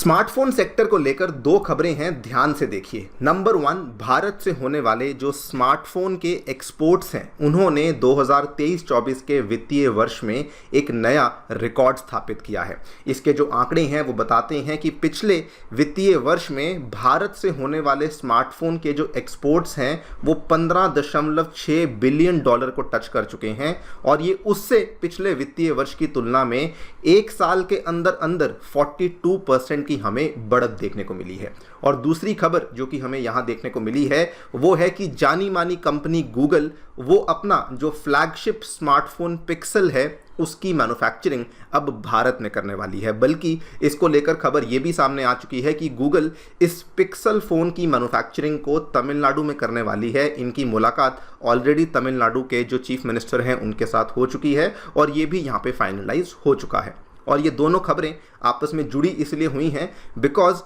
Smartphone sector को लेकर दो खबरें हैं, ध्यान से देखिए। नंबर 1, भारत से होने वाले जो स्मार्टफोन के एक्सपोर्ट्स हैं उन्होंने 2023-24 के वित्तीय वर्ष में एक नया रिकॉर्ड स्थापित किया है। इसके जो आंकड़े हैं वो बताते हैं कि पिछले वित्तीय वर्ष में भारत से होने वाले स्मार्टफोन के जो एक्सपोर्ट्स हैं वो 15.6 बिलियन डॉलर को टच कर चुके हैं और ये उससे पिछले वित्तीय वर्ष की तुलना में एक साल के अंदर अंदर 42% की हमें बढ़त देखने को मिली है। और दूसरी खबर जो कि हमें यहां देखने को मिली है वो है कि जानी मानी कंपनी गूगल वो अपना जो फ्लैगशिप स्मार्टफोन पिक्सल है उसकी मैन्युफैक्चरिंग अब भारत में करने वाली है। बल्कि इसको लेकर खबर ये भी सामने आ चुकी है कि गूगल इस पिक्सल फ़ोन की मैन्युफैक्चरिंग को तमिलनाडु में करने वाली है। इनकी मुलाकात ऑलरेडी तमिलनाडु के जो चीफ मिनिस्टर हैं उनके साथ हो चुकी है और ये भी यहाँ पे फाइनलाइज हो चुका है। और ये दोनों खबरें आपस में जुड़ी इसलिए हुई हैं बिकॉज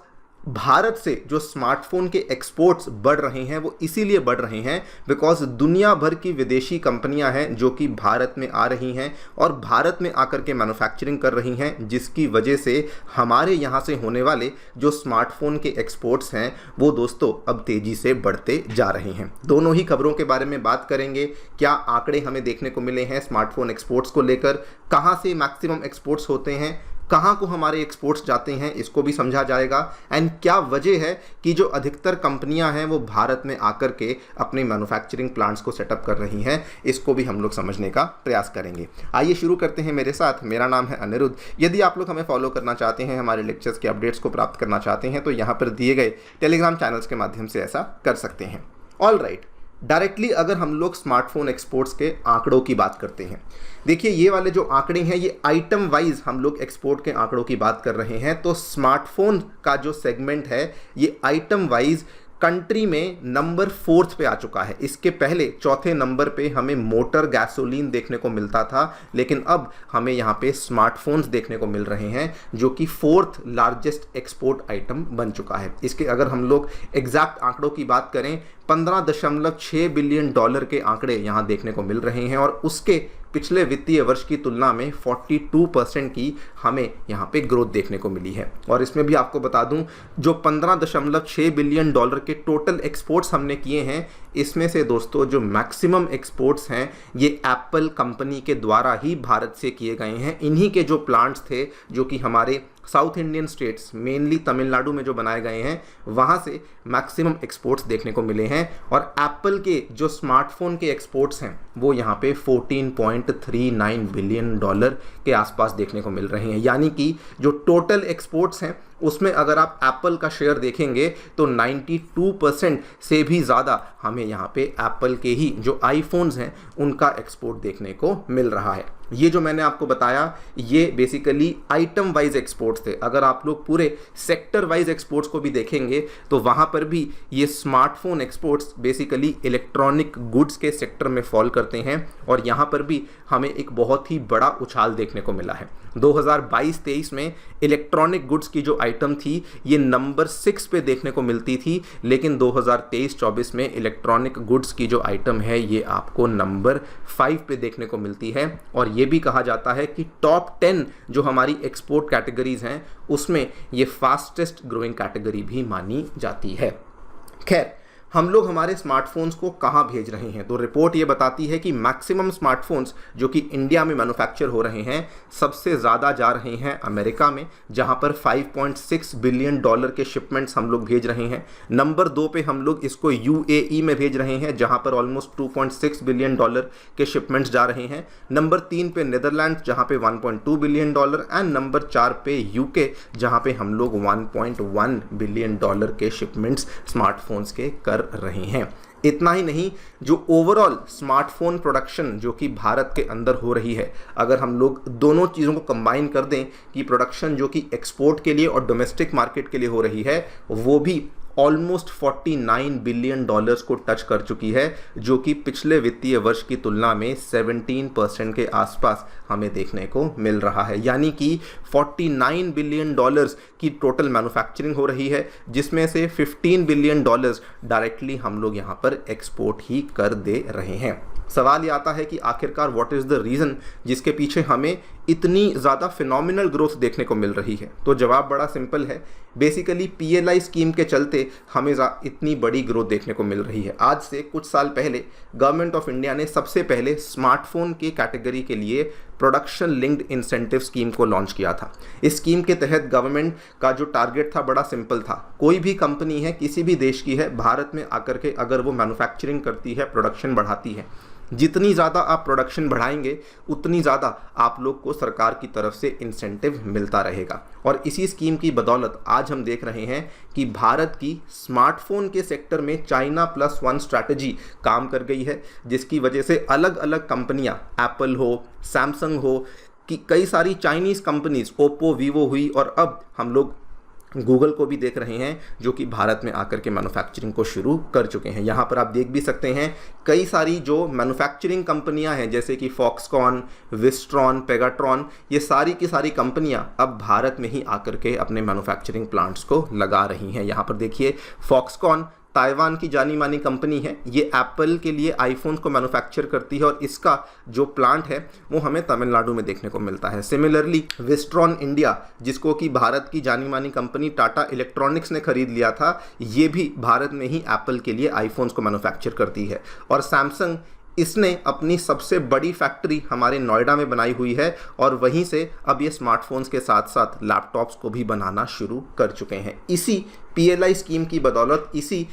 भारत से जो स्मार्टफोन के एक्सपोर्ट्स बढ़ रहे हैं वो इसीलिए बढ़ रहे हैं बिकॉज दुनिया भर की विदेशी कंपनियां हैं जो कि भारत में आ रही हैं और भारत में आकर के मैन्युफैक्चरिंग कर रही हैं, जिसकी वजह से हमारे यहाँ से होने वाले जो स्मार्टफोन के एक्सपोर्ट्स हैं वो दोस्तों अब तेज़ी से बढ़ते जा रहे हैं। दोनों ही खबरों के बारे में बात करेंगे। क्या आंकड़े हमें देखने को मिले हैं स्मार्टफोन एक्सपोर्ट्स को लेकर, कहाँ से मैक्सिमम एक्सपोर्ट्स होते हैं, कहाँ को हमारे एक्सपोर्ट्स जाते हैं, इसको भी समझा जाएगा। एंड क्या वजह है कि जो अधिकतर कंपनियां हैं वो भारत में आकर के अपने मैन्युफैक्चरिंग प्लांट्स को सेटअप कर रही हैं, इसको भी हम लोग समझने का प्रयास करेंगे। आइए शुरू करते हैं मेरे साथ। मेरा नाम है अनिरुद्ध। यदि आप लोग हमें फॉलो करना चाहते हैं, हमारे लेक्चर्स के अपडेट्स को प्राप्त करना चाहते हैं तो यहाँ पर दिए गए टेलीग्राम चैनल्स के माध्यम से ऐसा कर सकते हैं। ऑल राइट, डायरेक्टली अगर हम लोग स्मार्टफोन एक्सपोर्ट्स के आंकड़ों की बात करते हैं, देखिए ये वाले जो आंकड़े हैं ये आइटम वाइज हम लोग एक्सपोर्ट के आंकड़ों की बात कर रहे हैं। तो स्मार्टफोन का जो सेगमेंट है ये आइटम वाइज कंट्री में नंबर 4 पे आ चुका है। इसके पहले चौथे नंबर पे हमें मोटर गैसोलीन देखने को मिलता था, लेकिन अब हमें यहाँ पे स्मार्टफोन्स देखने को मिल रहे हैं जो कि 4th लार्जेस्ट एक्सपोर्ट आइटम बन चुका है। इसके अगर हम लोग एग्जैक्ट आंकड़ों की बात करें 15.6 बिलियन डॉलर के आंकड़े यहाँ देखने को मिल रहे हैं और उसके पिछले वित्तीय वर्ष की तुलना में 42% की हमें यहाँ पे ग्रोथ देखने को मिली है। और इसमें भी आपको बता दूं जो 15.6 बिलियन डॉलर के टोटल एक्सपोर्ट्स हमने किए हैं, इसमें से दोस्तों जो मैक्सिमम एक्सपोर्ट्स हैं ये एप्पल कंपनी के द्वारा ही भारत से किए गए हैं। इन्हीं के जो प्लांट्स थे जो कि हमारे south Indian states mainly Tamil Nadu में जो बनाए गए हैं वहाँ से मैक्सिमम एक्सपोर्ट्स देखने को मिले हैं। और एप्पल के जो स्मार्टफोन के एक्सपोर्ट्स हैं वो यहाँ पे 14.39 बिलियन डॉलर के आसपास देखने को मिल रहे हैं। यानी कि जो टोटल एक्सपोर्ट्स हैं उसमें अगर आप एप्पल का शेयर देखेंगे तो 92% से भी ज़्यादा हमें यहाँ पे एप्पल के ही जो आईफोन्स हैं उनका एक्सपोर्ट देखने को मिल रहा है। ये जो मैंने आपको बताया ये बेसिकली आइटम वाइज एक्सपोर्ट्स थे। अगर आप लोग पूरे सेक्टर वाइज एक्सपोर्ट्स को भी देखेंगे तो वहाँ पर भी ये smartphone exports basically electronic goods के सेक्टर में फॉल करते हैं और यहाँ पर भी हमें एक बहुत ही बड़ा उछाल देखने को मिला है। 2022-23 में इलेक्ट्रॉनिक गुड्स की जो आइटम थी ये नंबर 6 पे देखने को मिलती थी, लेकिन 2023-24 में इलेक्ट्रॉनिक गुड्स की जो आइटम है ये आपको नंबर 5 पे देखने को मिलती है। और ये भी कहा जाता है कि टॉप 10 जो हमारी एक्सपोर्ट कैटेगरीज हैं उसमें ये फास्टेस्ट ग्रोइंग कैटेगरी भी मानी जाती है। खैर, हम लोग हमारे स्मार्टफोन्स को कहाँ भेज रहे हैं तो रिपोर्ट ये बताती है कि मैक्सिमम स्मार्टफोन्स जो कि इंडिया में मैन्युफैक्चर हो रहे हैं सबसे ज़्यादा जा रहे हैं अमेरिका में, जहाँ पर 5.6 बिलियन डॉलर के शिपमेंट्स हम लोग भेज रहे हैं। नंबर 2 पे हम लोग इसको यूएई में भेज रहे हैं जहाँ पर ऑलमोस्ट 2.6 बिलियन डॉलर के शिपमेंट्स जा रहे हैं। नंबर 3 पे नीदरलैंड जहाँ पे 1.2 बिलियन डॉलर एंड नंबर 4 पे यूके जहाँ पे हम लोग 1.1 बिलियन डॉलर के शिपमेंट्स स्मार्टफोन्स के कर रहे हैं। इतना ही नहीं, जो ओवरऑल स्मार्टफोन प्रोडक्शन जो कि भारत के अंदर हो रही है, अगर हम लोग दोनों चीज़ों को कंबाइन कर दें कि प्रोडक्शन जो कि एक्सपोर्ट के लिए और डोमेस्टिक मार्केट के लिए हो रही है वो भी ऑलमोस्ट 49 बिलियन डॉलर्स को टच कर चुकी है, जो कि पिछले वित्तीय वर्ष की तुलना में 17% के आसपास हमें देखने को मिल रहा है। यानी कि 49 बिलियन डॉलर्स की टोटल मैन्युफैक्चरिंग हो रही है, जिसमें से 15 बिलियन डॉलर्स डायरेक्टली हम लोग यहाँ पर एक्सपोर्ट ही कर दे रहे हैं। सवाल ये आता है कि आखिरकार व्हाट इज़ द रीज़न जिसके पीछे हमें इतनी ज़्यादा फिनोमिनल ग्रोथ देखने को मिल रही है। तो जवाब बड़ा सिंपल है, बेसिकली PLI स्कीम के चलते हमें इतनी बड़ी ग्रोथ देखने को मिल रही है। आज से कुछ साल पहले गवर्नमेंट ऑफ इंडिया ने सबसे पहले स्मार्टफोन की कैटेगरी के लिए प्रोडक्शन लिंक्ड इंसेंटिव स्कीम को लॉन्च किया था। इस स्कीम के तहत गवर्नमेंट का जो टारगेट था बड़ा सिंपल था, कोई भी कंपनी है, किसी भी देश की है, भारत में आकर के अगर वो मैन्युफैक्चरिंग करती है, प्रोडक्शन बढ़ाती है, जितनी ज़्यादा आप प्रोडक्शन बढ़ाएंगे उतनी ज़्यादा आप लोग को सरकार की तरफ से इंसेंटिव मिलता रहेगा। और इसी स्कीम की बदौलत आज हम देख रहे हैं कि भारत की स्मार्टफोन के सेक्टर में China+1 स्ट्रैटेजी काम कर गई है, जिसकी वजह से अलग अलग कंपनियां, एप्पल हो, सैमसंग हो, कि कई सारी चाइनीज़ कंपनीज, ओप्पो, वीवो हुई, और अब हम लोग गूगल को भी देख रहे हैं जो कि भारत में आकर के मैन्युफैक्चरिंग को शुरू कर चुके हैं। यहाँ पर आप देख भी सकते हैं कई सारी जो मैन्युफैक्चरिंग कंपनियां हैं जैसे कि फॉक्सकॉन, विस्ट्रॉन, पेगाट्रॉन, ये सारी की सारी कंपनियां अब भारत में ही आकर के अपने मैन्युफैक्चरिंग प्लांट्स को लगा रही हैं। यहाँ पर देखिए, फॉक्सकॉन ताइवान की जानी मानी कंपनी है, ये एप्पल के लिए आईफोन्स को मैन्युफैक्चर करती है और इसका जो प्लांट है वो हमें तमिलनाडु में देखने को मिलता है। सिमिलरली विस्ट्रॉन इंडिया, जिसको कि भारत की जानी मानी कंपनी टाटा इलेक्ट्रॉनिक्स ने खरीद लिया था, ये भी भारत में ही एप्पल के लिए आईफोन्स को मैन्युफैक्चर करती है। और सैमसंग, इसने अपनी सबसे बड़ी फैक्ट्री हमारे नोएडा में बनाई हुई है और वहीं से अब ये स्मार्टफोन्स के साथ साथ लैपटॉप्स को भी बनाना शुरू कर चुके हैं। इसी PLI स्कीम की बदौलत, इसी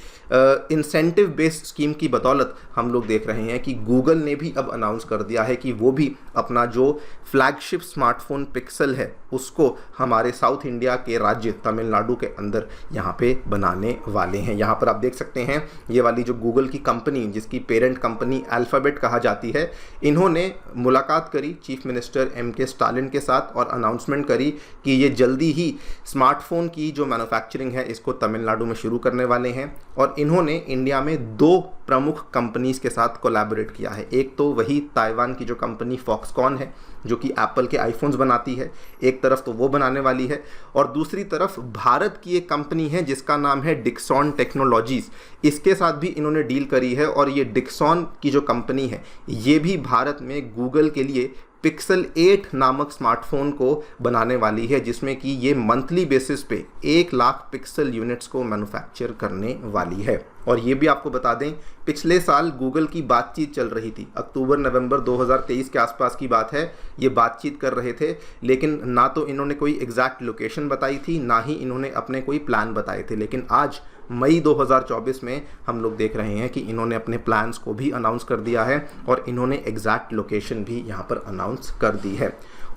इंसेंटिव बेस्ड स्कीम की बदौलत हम लोग देख रहे हैं कि गूगल ने भी अब अनाउंस कर दिया है कि वो भी अपना जो फ्लैगशिप स्मार्टफोन पिक्सल है उसको हमारे साउथ इंडिया के राज्य तमिलनाडु के अंदर यहाँ पे बनाने वाले हैं। यहाँ पर आप देख सकते हैं ये वाली जो गूगल की कंपनी, जिसकी पेरेंट कंपनी अल्फ़ाबेट कहा जाती है, इन्होंने मुलाकात करी चीफ मिनिस्टर MK स्टालिन के साथ और अनाउंसमेंट करी कि ये जल्दी ही स्मार्टफोन की जो मैन्युफैक्चरिंग है इसको तमिलनाडु में शुरू करने वाले हैं। और इन्होंने इंडिया में 2 प्रमुख कंपनीज के साथ कोलैबोरेट किया है। एक तो वही ताइवान की जो कंपनी फॉक्सकॉन है जो कि एप्पल के आईफोन्स बनाती है, एक तरफ तो वो बनाने वाली है, और दूसरी तरफ भारत की एक कंपनी है जिसका नाम है डिक्सॉन टेक्नोलॉजीज़, इसके साथ भी इन्होंने डील करी है। और ये डिक्सॉन की जो कंपनी है ये भी भारत में गूगल के लिए पिक्सल 8 नामक स्मार्टफोन को बनाने वाली है, जिसमें कि ये मंथली बेसिस पे 1 लाख पिक्सल यूनिट्स को मैन्युफैक्चर करने वाली है। और ये भी आपको बता दें, पिछले साल गूगल की बातचीत चल रही थी, अक्टूबर-नवंबर 2023 के आसपास की बात है, ये बातचीत कर रहे थे, लेकिन ना तो इन्होंने कोई एग्जैक्ट लोकेशन बताई थी, ना ही इन्होंने अपने कोई प्लान बताए थे। लेकिन आज मई 2024 में हम लोग देख रहे हैं कि इन्होंने अपने प्लान्स को भी अनाउंस कर दिया है और इन्होंने एग्जैक्ट लोकेशन भी यहाँ पर अनाउंस कर दी है।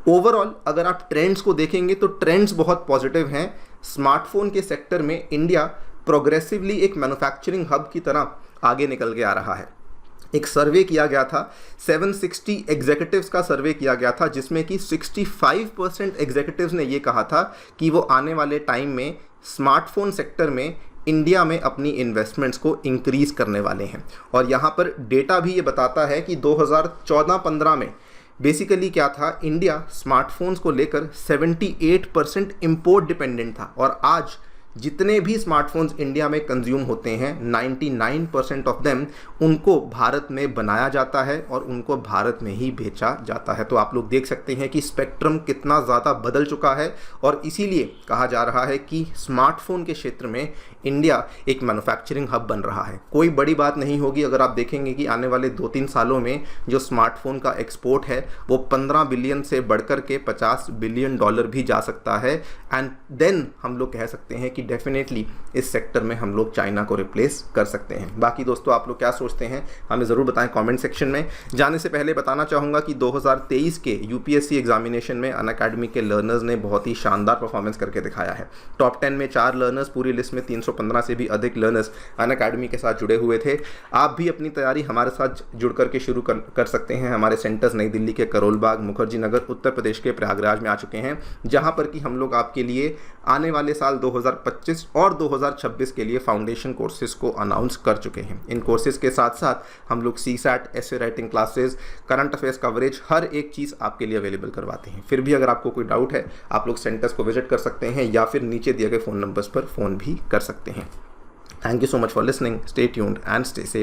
ओवरऑल अगर आप ट्रेंड्स को देखेंगे तो ट्रेंड्स बहुत पॉजिटिव हैं। स्मार्टफोन के सेक्टर में इंडिया प्रोग्रेसिवली एक मैन्युफैक्चरिंग हब की तरह आगे निकल के आ रहा है। एक सर्वे किया गया था, 760 एग्जीक्यूटिव्स का सर्वे किया गया था, जिसमें कि 65% एग्जीक्यूटिव्स ने ये कहा था कि वो आने वाले टाइम में स्मार्टफोन सेक्टर में इंडिया में अपनी इन्वेस्टमेंट्स को इंक्रीज़ करने वाले हैं। और यहाँ पर डेटा भी ये बताता है कि 2014-15 में बेसिकली क्या था, इंडिया स्मार्टफोन्स को लेकर 78% इम्पोर्ट डिपेंडेंट था, और आज जितने भी स्मार्टफोन्स इंडिया में कंज्यूम होते हैं 99% ऑफ देम उनको भारत में बनाया जाता है और उनको भारत में ही बेचा जाता है। तो आप लोग देख सकते हैं कि स्पेक्ट्रम कितना ज़्यादा बदल चुका है, और इसीलिए कहा जा रहा है कि स्मार्टफोन के क्षेत्र में इंडिया एक मैन्युफैक्चरिंग हब बन रहा है। कोई बड़ी बात नहीं होगी अगर आप देखेंगे कि आने वाले 2-3 सालों में जो स्मार्टफोन का एक्सपोर्ट है वो 15 बिलियन से बढ़कर के $50 बिलियन भी जा सकता है। एंड देन हम लोग कह सकते हैं कि डेफिनेटली इस सेक्टर में हम लोग चाइना को रिप्लेस कर सकते हैं। बाकी दोस्तों आप लोग क्या सोचते हैं हमें ज़रूर बताएं कमेंट सेक्शन में। जाने से पहले बताना चाहूँगा कि 2023 के UPSC एग्जामिनेशन में अनअकैडमी के लर्नर्स ने बहुत ही शानदार परफॉर्मेंस करके दिखाया है। टॉप 10 में 4 लर्नर्स, पूरी लिस्ट में 315 से भी अधिक लर्नर्स अनअकैडमी के साथ जुड़े हुए थे। आप भी अपनी तैयारी हमारे साथ जुड़ करके शुरू कर सकते हैं। हमारे सेंटर्स नई दिल्ली के करोल बाग, मुखर्जी नगर, उत्तर प्रदेश के प्रयागराज में आ चुके हैं, जहाँ पर कि हम लोग आपके लिए आने वाले साल 2025 और 2026 के लिए फाउंडेशन कोर्सेज को अनाउंस कर चुके हैं। इन कोर्सेज के साथ साथ हम लोग CSAT, essay writing classes, current affairs coverage, हर एक चीज़ आपके लिए अवेलेबल करवाते हैं। फिर भी अगर आपको कोई डाउट है आप लोग सेंटर्स को विजिट कर सकते हैं या फिर नीचे दिए गए फ़ोन नंबर्स पर फ़ोन भी कर सकते हैं। Thank you so much for listening. Stay tuned and stay safe.